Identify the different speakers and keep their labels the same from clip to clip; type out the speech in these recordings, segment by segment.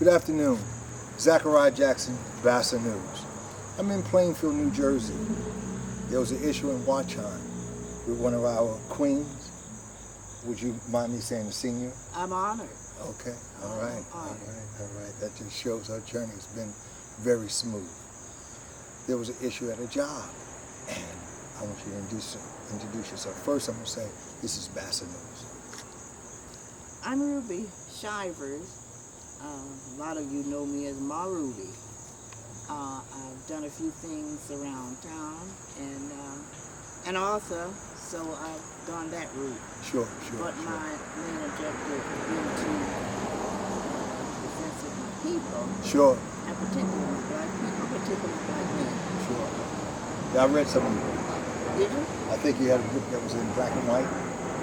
Speaker 1: Good afternoon. Zachariah Jackson, BASA News. I'm in Plainfield, New Jersey. There was an issue in Watchung with one of our queens. Would you mind me saying the senior?
Speaker 2: I'm honored.
Speaker 1: Okay, all right. That just shows our journey has been very smooth. There was an issue at a job, and I want you to introduce yourself. First, I'm going to say, this is BASA News.
Speaker 2: I'm Ruby Shivers. A lot of you know me as Ma Ruby. I've done a few things around town and also, so I've gone that route.
Speaker 1: Sure.
Speaker 2: But my main objective is to defense of my people.
Speaker 1: Sure.
Speaker 2: And particularly black people, particularly black men.
Speaker 1: Sure. Yeah, I read some of your books.
Speaker 2: Did you?
Speaker 1: I think you had a book that was in black and white.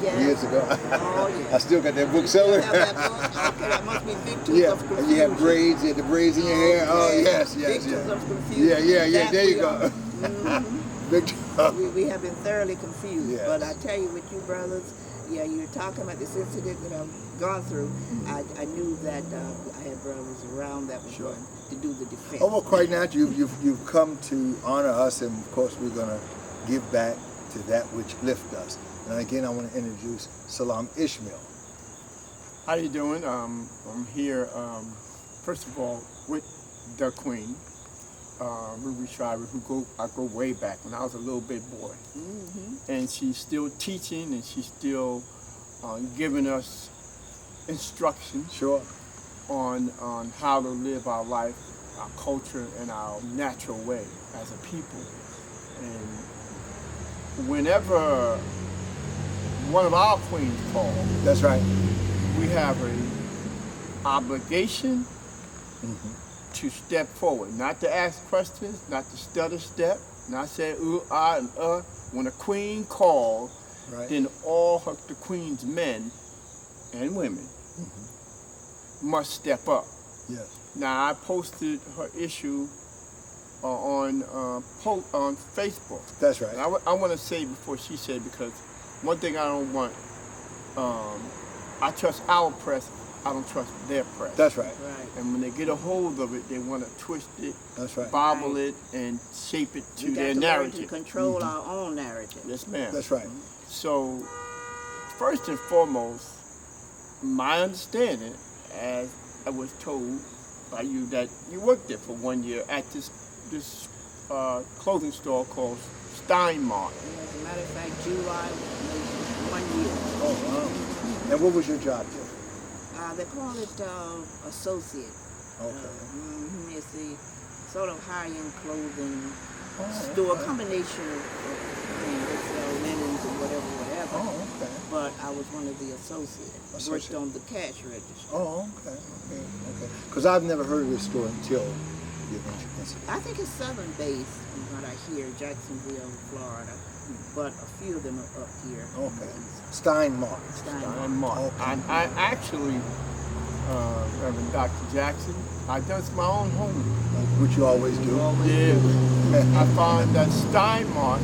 Speaker 2: Yes.
Speaker 1: Years ago.
Speaker 2: Oh, yeah.
Speaker 1: I still got that book somewhere.
Speaker 2: You have that book? Okay, that must be Victims
Speaker 1: Yeah,
Speaker 2: of Confusion.
Speaker 1: and you had braids, you had the braids in your hair. Oh, yes.
Speaker 2: Victims of Confusion.
Speaker 1: Yeah,
Speaker 2: That
Speaker 1: there you
Speaker 2: we
Speaker 1: go.
Speaker 2: are. Mm-hmm.
Speaker 1: Victim.
Speaker 2: We have been thoroughly confused.
Speaker 1: Yes.
Speaker 2: But I tell you, with you brothers, yeah, you're talking about this incident that I've gone through. I knew that I had brothers around that were going to do the defense.
Speaker 1: Oh, well, quite naturally, you've come to honor us, and of course, we're going to give back to that which lift us. And again, I want to introduce Salam Ishmael.
Speaker 3: How you doing? I'm here, first of all, with the Queen, Ruby Shivers, I go way back when I was a little big boy. Mm-hmm. And she's still teaching, and she's still giving us instruction on how to live our life, our culture, and our natural way as a people. And whenever one of our queens calls,
Speaker 1: that's right,
Speaker 3: we have an obligation to step forward, not to ask questions, not to stutter step, not say and When a queen calls, then all the queen's men and women must step up.
Speaker 1: Yes.
Speaker 3: Now, I posted her issue on Facebook.
Speaker 1: That's right.
Speaker 3: And I want to say before she said, because one thing I don't want, I trust our press, I don't trust their press.
Speaker 1: That's right.
Speaker 3: And when they get a hold of it, they want to twist it, bobble it, and shape it to their narrative.
Speaker 2: We got to learn to control our own narrative.
Speaker 3: Yes, ma'am.
Speaker 1: That's right.
Speaker 3: So, first and foremost, my understanding, as I was told by you, that you worked there for 1 year at this clothing store called Stein Mart.
Speaker 2: As a matter of fact, July was 1 year.
Speaker 1: Oh, wow. And what was your job there?
Speaker 2: They call it associate.
Speaker 1: Okay.
Speaker 2: It's the sort of high-end clothing store, combination of things. They sell linens and whatever.
Speaker 1: Oh, okay.
Speaker 2: But I was one of the associates. Worked on the cash register.
Speaker 1: Oh, okay. Because I've never heard of this store until you mentioned it.
Speaker 2: I think it's southern-based, from what I hear, Jacksonville, Florida. But a few of them are up here.
Speaker 1: Okay. Stein Mart.
Speaker 3: Stein Mart.
Speaker 1: Okay.
Speaker 3: I actually, Reverend Dr. Jackson, I've done my own homework.
Speaker 1: Which you always do.
Speaker 3: I found that Stein Mart,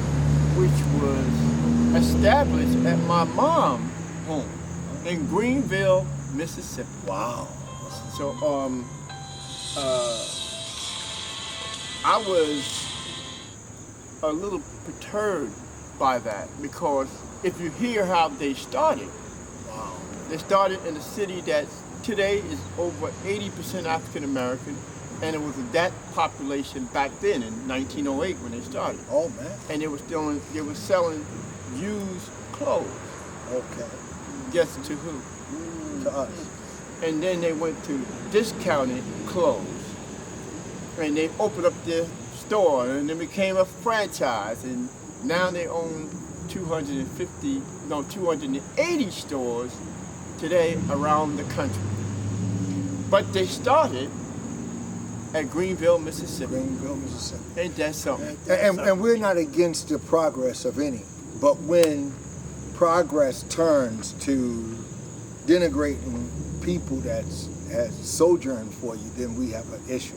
Speaker 3: which was established at my mom's home in Greenville, Mississippi.
Speaker 1: Wow.
Speaker 3: So, I was a little perturbed by that, because if you hear how they started, they started in a city that today is over 80% African American, and it was that population back then in 1908 when they started.
Speaker 1: Oh man!
Speaker 3: And they were selling used clothes.
Speaker 1: Okay.
Speaker 3: Guess to who?
Speaker 1: To us.
Speaker 3: And then they went to discounted clothes, and they opened up their store, and it became a franchise, and now they own 280 stores today around the country. But they started at Greenville, Mississippi. Ain't that something?
Speaker 1: And we're not against the progress of any, but when progress turns to denigrating people that has sojourned for you, then we have an issue.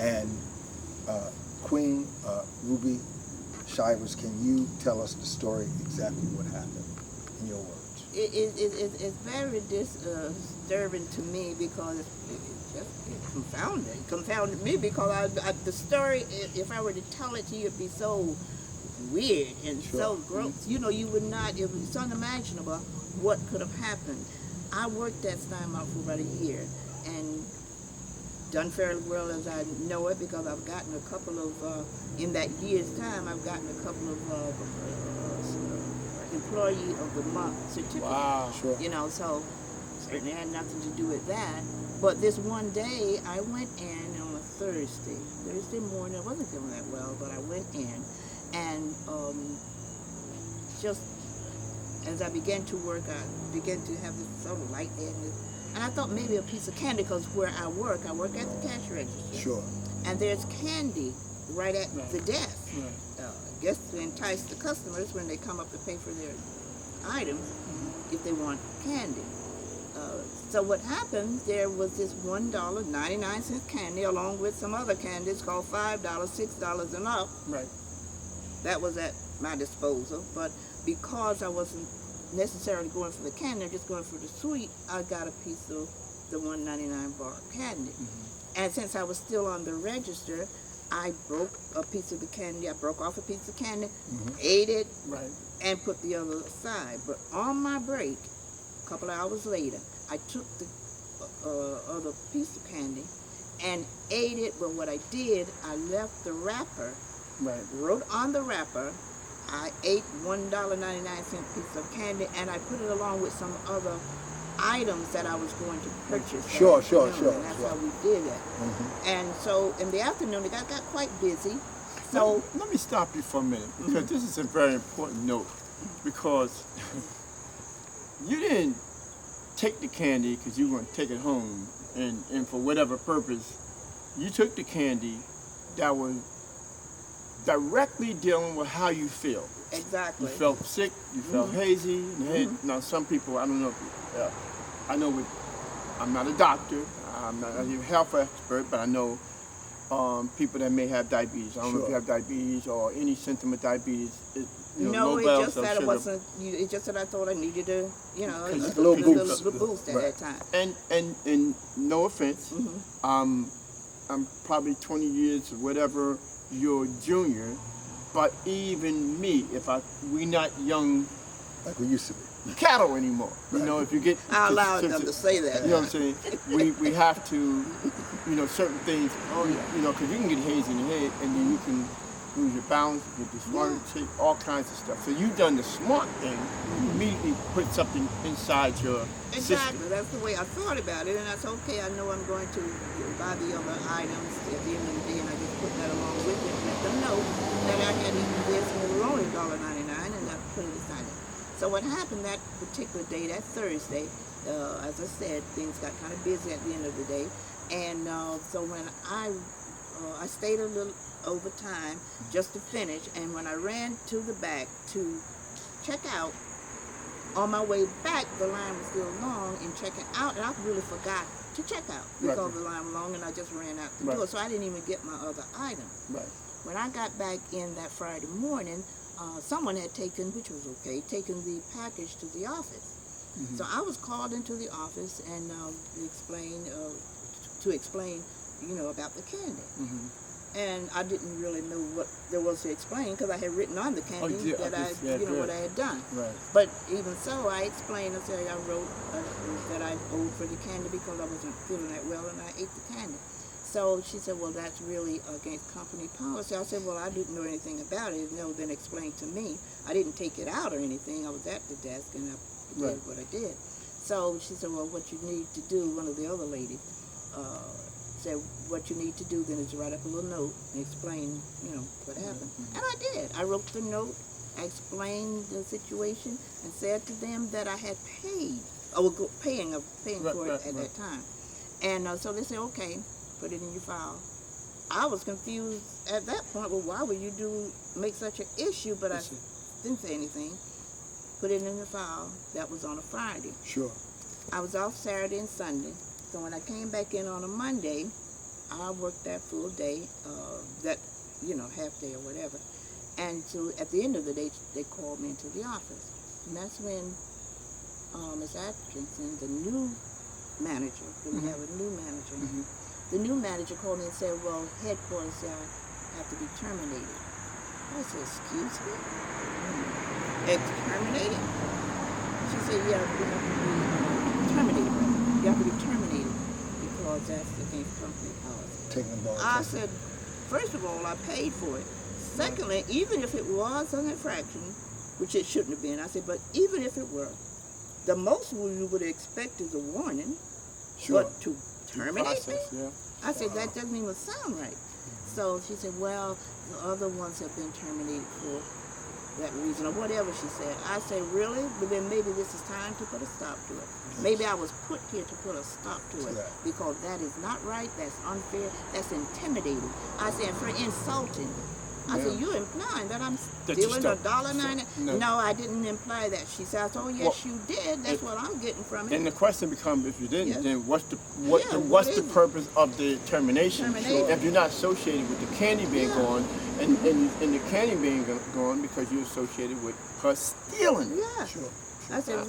Speaker 1: And Queen Ruby Shivers, can you tell us the story, exactly what happened in your words?
Speaker 2: It's very disturbing to me because it confounded me because the story, if I were to tell it to you, it'd be so weird and so gross. You know, you would not, it's unimaginable what could have happened. I worked at Stein Mart for about a year and done fairly well as I know it because I've gotten a couple of, in that year's time, I've gotten a couple of Employee of the Month certificate.
Speaker 3: Wow.
Speaker 1: Sure.
Speaker 2: You know, so certainly had nothing to do with that. But this one day, I went in on a Thursday morning. I wasn't feeling that well, but I went in, and just as I began to work, I began to have this sort of lightheadedness. And I thought maybe a piece of candy, because where I work at the cash register.
Speaker 1: Sure.
Speaker 2: And there's candy right at
Speaker 3: Right.
Speaker 2: the desk.
Speaker 3: Right.
Speaker 2: I guess to entice the customers when they come up to pay for their items, if they want candy. So what happened, there was this $1.99 candy along with some other candies called $5, $6 and up.
Speaker 3: Right.
Speaker 2: That was at my disposal. But because I wasn't necessarily going for the candy, I'm just going for the sweet, I got a piece of the $1.99 bar candy. And since I was still on the register, I broke a piece of the candy. I broke off a piece of candy, ate it,
Speaker 3: Right.
Speaker 2: and put the other aside. But on my break, a couple of hours later, I took the other piece of candy and ate it. But what I did, I left the wrapper,
Speaker 3: Right.
Speaker 2: wrote on the wrapper, I ate $1.99 piece of candy, and I put it along with some other items that I was going to purchase.
Speaker 1: Sure.
Speaker 2: And that's how we did it. And so in the afternoon, it got quite busy. So
Speaker 3: Let me stop you for a minute, because this is a very important note, because you didn't take the candy because you were going to take it home and for whatever purpose. You took the candy that was directly dealing with how you feel.
Speaker 2: exactly.
Speaker 3: You felt sick, you felt hazy. You had, now some people, I don't know, I know I'm not a doctor, I'm not a health expert, but I know people that may have diabetes. I don't know if you have diabetes or any symptom of diabetes.
Speaker 2: No,
Speaker 3: low
Speaker 2: it's
Speaker 3: levels
Speaker 2: just
Speaker 3: of
Speaker 2: that
Speaker 3: sugar.
Speaker 2: it wasn't. It's just that I thought I needed a
Speaker 1: little
Speaker 2: boost at that time.
Speaker 3: And no offense, I'm probably 20 years or whatever your junior, but even me, we not young
Speaker 1: Like we used to be.
Speaker 3: cattle anymore. You know, if you get
Speaker 2: I allowed them to say that.
Speaker 3: You know what I'm saying? We have to, certain things. Because you can get hazy in the head, and then you can lose your balance, get disoriented, all kinds of stuff. So you've done the smart thing. You immediately put something inside your
Speaker 2: Exactly.
Speaker 3: system.
Speaker 2: That's the way I thought about it, and I said, okay, I know I'm going to buy the other items at the end of the day, and I just put that along with it and let them know that I had eaten this and it was only $1.99, and I put it aside. So what happened that particular day, that Thursday, as I said, things got kind of busy at the end of the day, and so when I stayed a little over time just to finish, and when I ran to the back to check out, on my way back, the line was still long in checking out, and I really forgot to check out because the line was long, and I just ran out the door, so I didn't even get my other item.
Speaker 3: Right.
Speaker 2: When I got back in that Friday morning, someone had taken the package to the office. So I was called into the office and to explain, about the candy. And I didn't really know what there was to explain because I had written on the candy what I had done.
Speaker 3: Right.
Speaker 2: But even so, I explained. I said I wrote that I owed for the candy because I wasn't feeling that well, and I ate the candy. So she said, well, that's really against company policy. I said, well, I didn't know anything about it. It's never been explained to me. I didn't take it out or anything. I was at the desk, and I did what I did. So she said, well, what you need to do, one of the other ladies said, what you need to do then is write up a little note and explain, what happened. And I did. I wrote the note, I explained the situation, and said to them that I had paid. I was paying for it at that time. And so they said, okay, put it in your file. I was confused at that point. Well, why would you make such an issue? But I didn't say anything. Put it in the file. That was on a Friday.
Speaker 1: Sure.
Speaker 2: I was off Saturday and Sunday. So when I came back in on a Monday, I worked that full day, half day or whatever. And so at the end of the day, they called me into the office. And that's when Ms. Atkinson, the new manager, we have a new manager. The new manager called me and said, well, headquarters have to be terminated. I said, excuse me? Terminated? She said, yeah, you have to be terminated. You have to be terminated because that's against company policy.
Speaker 1: Taking the ball.
Speaker 2: I said, first of all, I paid for it. Secondly, even if it was an infraction, which it shouldn't have been, I said, but even if it were, the most we would expect is a warning.
Speaker 1: Sure.
Speaker 2: But to terminate me?
Speaker 3: Yeah.
Speaker 2: I said, that doesn't even sound right. So she said, well, the other ones have been terminated for that reason, or whatever she said. I said, really? But then maybe this is time to put a stop to it. Maybe I was put here to put a stop to it, because that is not right, that's unfair, that's intimidating. I said, for insulting. I said, you're implying that I'm stealing $1.90? No, I didn't imply that. She said, oh yes, you did. That's what I'm getting from it.
Speaker 3: Then the question becomes, if you didn't, then what's the purpose of the termination? If you're not associated with the candy being gone, and the candy being gone because you're associated with her stealing.
Speaker 2: Yeah. Sure. I said,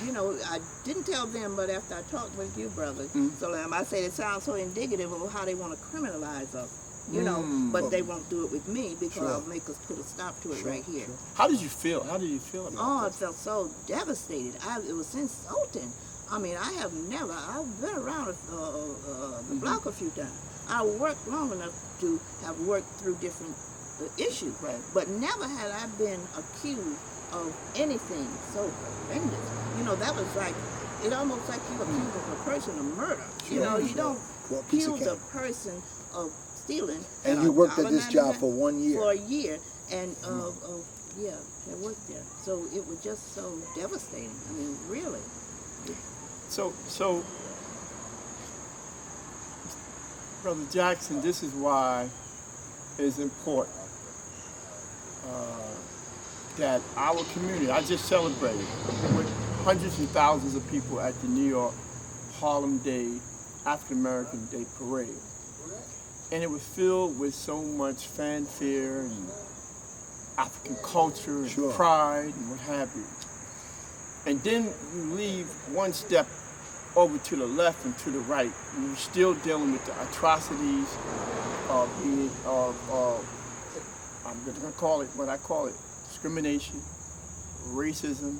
Speaker 2: you know, I didn't tell them, but after I talked with you, brother, so I said it sounds so indicative of how they want to criminalize us. You know, but they won't do it with me because I'll make us put a stop to it right here.
Speaker 3: How did you feel? How did you feel about that?
Speaker 2: I felt so devastated. It was insulting. I mean, I've been around the block a few times. I worked long enough to have worked through different issues, but never had I been accused of anything so horrendous. You know, that was like, it almost like you accuse a person of murder. You know, you don't accuse a person of stealing.
Speaker 1: And you worked at this job for 1 year.
Speaker 2: For a year, and I worked there. So it was just so devastating. I mean, really.
Speaker 3: So, Brother Jackson, this is why it's important that our community, I just celebrated with hundreds and thousands of people at the New York Harlem Day, African American Day Parade. And it was filled with so much fanfare and African culture and pride and what have you. And then you leave one step over to the left and to the right, and you're still dealing with the atrocities of I'm going to call it what I call it, discrimination, racism,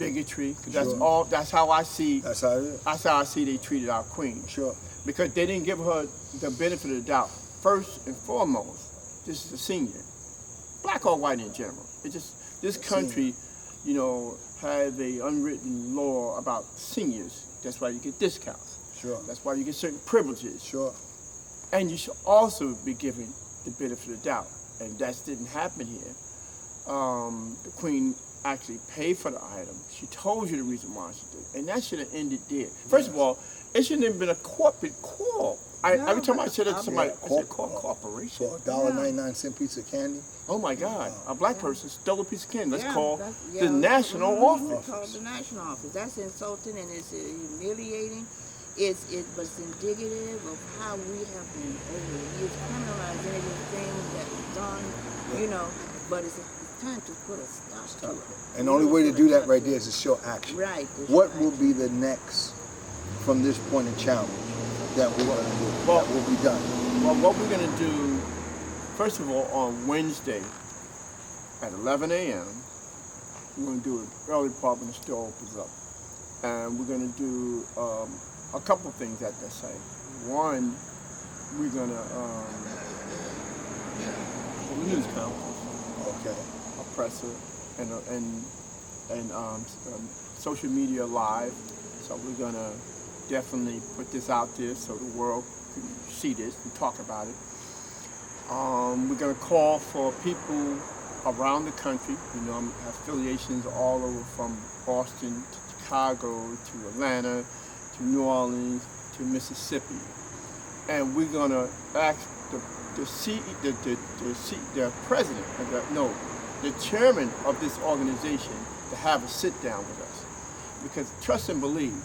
Speaker 3: bigotry. 'Cause that's how I see. That's how it is. That's how I see they treated our queen. Sure. Because they didn't give her the benefit of the doubt. First and foremost, this is a senior, black or white in general. It just this country, you know, has a unwritten law about seniors. That's why you get discounts. Sure. That's why you get certain privileges. Sure. And you should also be given the benefit of the doubt, and that didn't happen here. The queen actually paid for the item. She told you the reason why she did, and that should have ended there. First of all, it shouldn't have been a corporate quarrel. Every time I said it to somebody, I said corporation.
Speaker 1: For $1.99 piece of candy.
Speaker 3: Oh my God, a black person stole a piece of candy. Let's call the national office.
Speaker 2: Call the national office. That's insulting and it's humiliating. It's indicative of how we have been over the years criminalizing everything that's done, you know, but it's time to put a stop to it.
Speaker 1: And the only way to do that right there is to show action.
Speaker 2: Right.
Speaker 1: What will be the next, from this point of challenge, that we're going to do? Well, that will be done?
Speaker 3: Well, what we're going to do, first of all, on Wednesday at 11 a.m., we're going to do it early part when the store opens up. And we're going to do a couple of things at that site. One, we're going to hold a news conference.
Speaker 1: Okay.
Speaker 3: A presser and social media live. So we're going to definitely put this out there so the world can see this and talk about it. We're going to call for people around the country. You know, have affiliations all over from Boston to Chicago to Atlanta to New Orleans to Mississippi. And we're going to ask the president, the chairman of this organization to have a sit down with us. Because trust and believe,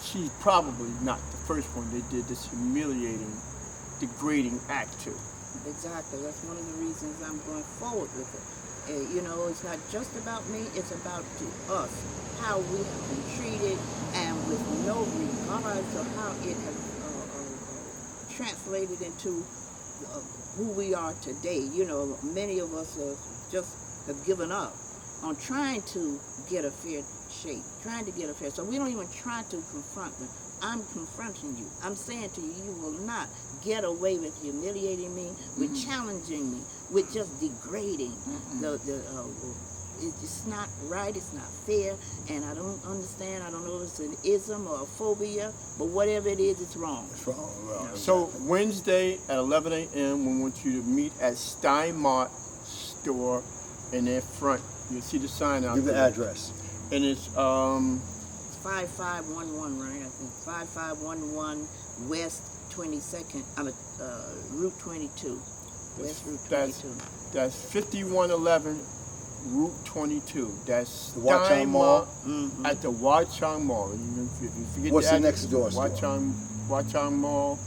Speaker 3: she's probably not the first one they did this humiliating, degrading act to.
Speaker 2: Exactly. That's one of the reasons I'm going forward with it. You know, it's not just about me, it's about us, how we have been treated, and with no regard to how it has translated into who we are today. You know, many of us have given up on trying to get a fair shake, trying to get a fair, so we don't even try to confront them. I'm confronting you. I'm saying to you, you will not get away with humiliating me, with challenging me, with just degrading. It's not right, it's not fair, and I don't understand. I don't know if it's an ism or a phobia, but whatever it is, it's wrong.
Speaker 1: It's wrong. Well,
Speaker 3: So Wednesday at 11 a.m. we want you to meet at Stein Mart store in their front. You'll see the sign out
Speaker 1: give the
Speaker 3: there.
Speaker 1: address.
Speaker 3: And it's
Speaker 2: 5511, right? I think 5511 West 22nd. Route 22. West Route 22.
Speaker 3: That's 5111 Route 22. That's
Speaker 1: The Watchung
Speaker 3: Stein
Speaker 1: Mall.
Speaker 3: Mart at the Watchung Mall. You forget
Speaker 1: What's the
Speaker 3: address,
Speaker 1: next door store?
Speaker 3: Watchung Mall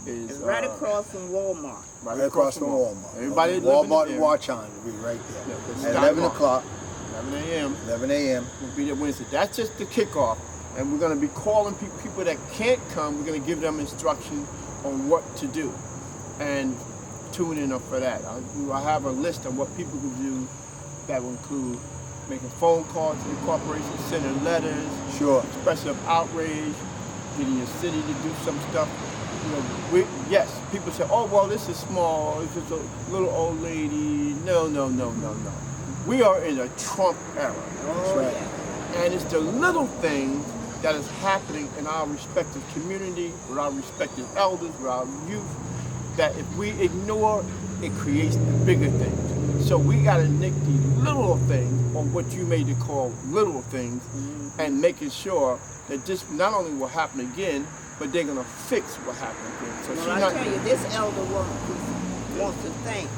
Speaker 3: is
Speaker 2: It's right across from Walmart.
Speaker 1: Right across from Walmart.
Speaker 3: Everybody
Speaker 1: Walmart
Speaker 3: living
Speaker 1: and
Speaker 3: in
Speaker 1: Watchung will be right there.
Speaker 3: Yeah,
Speaker 1: At
Speaker 3: Stein
Speaker 1: 11
Speaker 3: Mart.
Speaker 1: o'clock,
Speaker 3: 11 a.m.
Speaker 1: 11 a.m.
Speaker 3: We'll be there Wednesday. That's just the kickoff. And we're going to be calling people that can't come. We're going to give them instruction on what to do. And tune in up for that. I have a list of what people can do that will include making phone calls to the corporation, sending letters,
Speaker 1: Sure.
Speaker 3: expressive outrage, getting your city to do some stuff. You know, yes, people say, oh, well, this is small. It's just a little old lady. No. We are in a Trump era.
Speaker 1: That's right.
Speaker 3: And it's the little things that is happening in our respective community, with our respective elders, with our youth, that if we ignore, it creates the bigger things. So we got to nick these little things, or what you may call little things, and making sure that this not only will happen again, but they're going to fix what happened again. So
Speaker 2: Well, I tell you, this elder woman wants to thank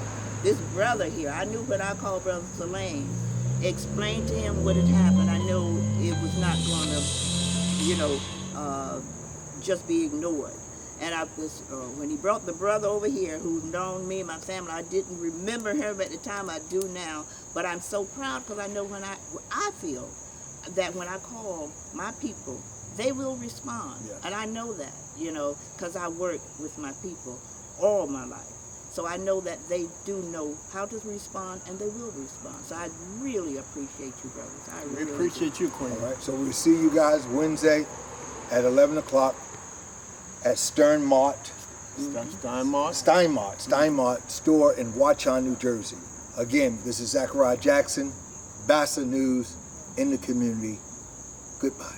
Speaker 2: this brother here. I knew what I call Brother Selene. Explained to him what had happened. I know it was not going to, just be ignored. And when he brought the brother over here who's known me and my family, I didn't remember him at the time. I do now. But I'm so proud because I know I feel that when I call my people, they will respond.
Speaker 1: Yes.
Speaker 2: And I know that, because I work with my people all my life. So I know that they do know how to respond, and they will respond. So I really appreciate you, brothers. I
Speaker 3: we
Speaker 2: really
Speaker 3: appreciate you, Queen.
Speaker 1: All right. So we'll see you guys Wednesday at 11 o'clock at Stein Mart store in Watchung, New Jersey. Again, this is Zachariah Jackson, BASA News in the community. Goodbye.